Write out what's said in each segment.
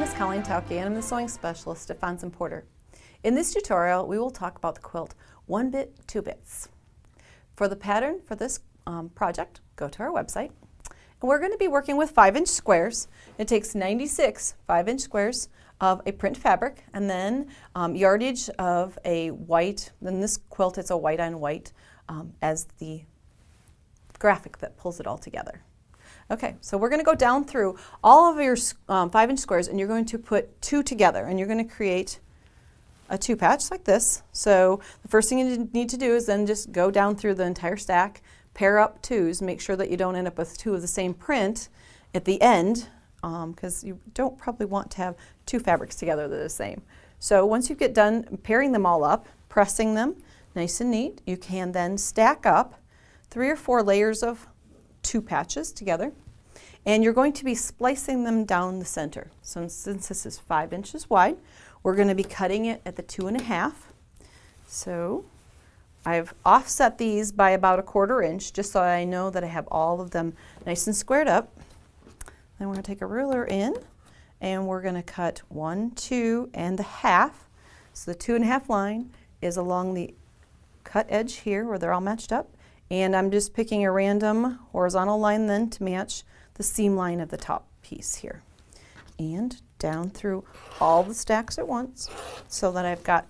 name is Colleen Tauke and I'm the sewing specialist at Fonson Porter. In this tutorial, we will talk about the quilt 1 bit, 2 bits. For the pattern for this project, go to our website. And we're going to be working with 5-inch squares. It takes 96 5-inch squares of a print fabric and then yardage of a white. In this quilt, it's a white on white as the graphic that pulls it all together. Okay, so we're going to go down through all of your 5-inch squares and you're going to put 2 together and you're going to create a 2 patch like this. So the first thing you need to do is then just go down through the entire stack, pair up 2s, make sure that you don't end up with 2 of the same print at the end because you don't probably want to have 2 fabrics together that are the same. So once you get done pairing them all up, pressing them nice and neat, you can then stack up 3 or 4 layers of 2 patches together, and you're going to be splicing them down the center. So since this is 5 inches wide, we're going to be cutting it at the 2.5. So I've offset these by about a 1/4 inch just so I know that I have all of them nice and squared up. Then we're going to take a ruler in and we're going to cut 1, 2, and a half. So the 2.5 line is along the cut edge here where they're all matched up. And I'm just picking a random horizontal line then to match the seam line of the top piece here. And down through all the stacks at once so that I've got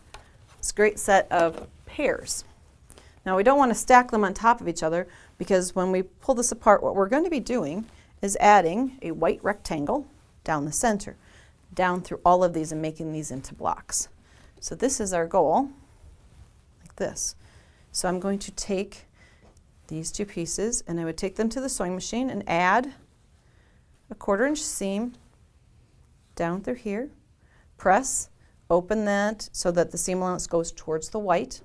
this great set of pairs. Now we don't want to stack them on top of each other because when we pull this apart, what we're going to be doing is adding a white rectangle down the center, down through all of these and making these into blocks. So this is our goal, like this. So I'm going to take these 2 pieces and I would take them to the sewing machine and add a 1/4 inch seam down through here, press, open that so that the seam allowance goes towards the white,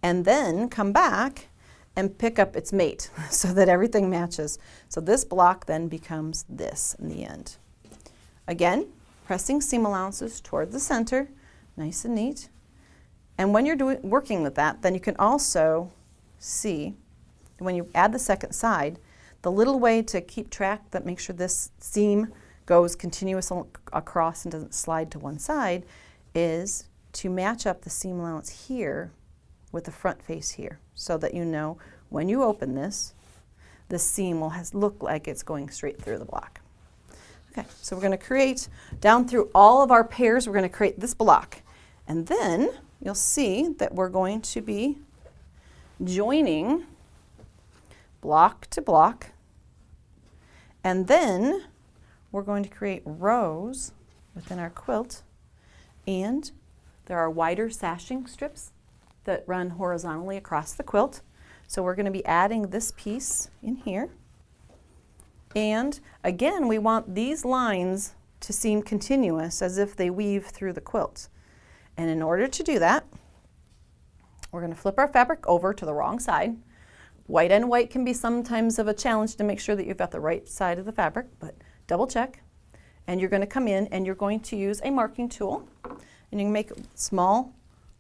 and then come back and pick up its mate so that everything matches. So this block then becomes this in the end. Again, pressing seam allowances toward the center, nice and neat. And when you're working with that, then you can also see when you add the second side, the little way to keep track that makes sure this seam goes continuous across and doesn't slide to one side is to match up the seam allowance here with the front face here so that you know when you open this, the seam will look like it's going straight through the block. Okay, so we're going to create down through all of our pairs, we're going to create this block. And then you'll see that we're going to be joining block to block, and then we're going to create rows within our quilt, and there are wider sashing strips that run horizontally across the quilt. So we're going to be adding this piece in here, and again we want these lines to seem continuous as if they weave through the quilt. And in order to do that, we're going to flip our fabric over to the wrong side. White on white can be sometimes of a challenge to make sure that you've got the right side of the fabric, but double check. And you're going to come in and you're going to use a marking tool, and you can make small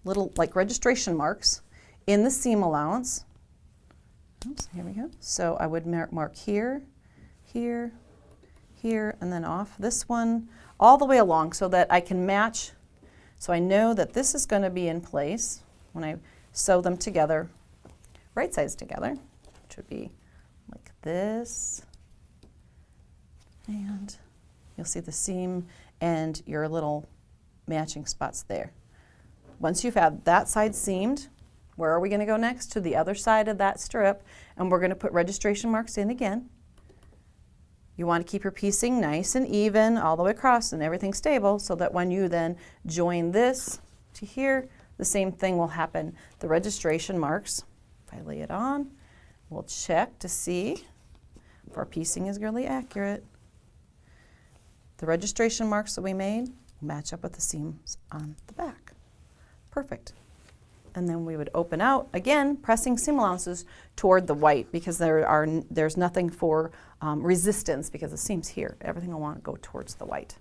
little like registration marks in the seam allowance. Oops, here we go. So I would mark here, here, here, and then off this one all the way along so that I can match. So I know that this is going to be in place when I sew them together, right sides together, which would be like this. And you'll see the seam and your little matching spots there. Once you've had that side seamed, where are we going to go next? To the other side of that strip, and we're going to put registration marks in again. You want to keep your piecing nice and even all the way across and everything stable so that when you then join this to here, the same thing will happen. The registration marks, if I lay it on, we'll check to see if our piecing is really accurate. The registration marks that we made will match up with the seams on the back. Perfect. And then we would open out, again, pressing seam allowances toward the white because there's nothing for resistance because the seam's here. Everything will want to go towards the white.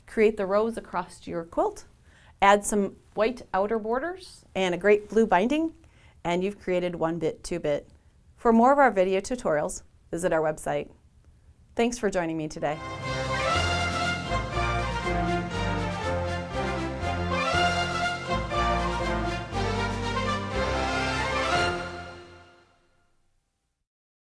Create the rows across your quilt, add some white outer borders and a great blue binding, and you've created 1 bit, 2 bit. For more of our video tutorials, visit our website. Thanks for joining me today.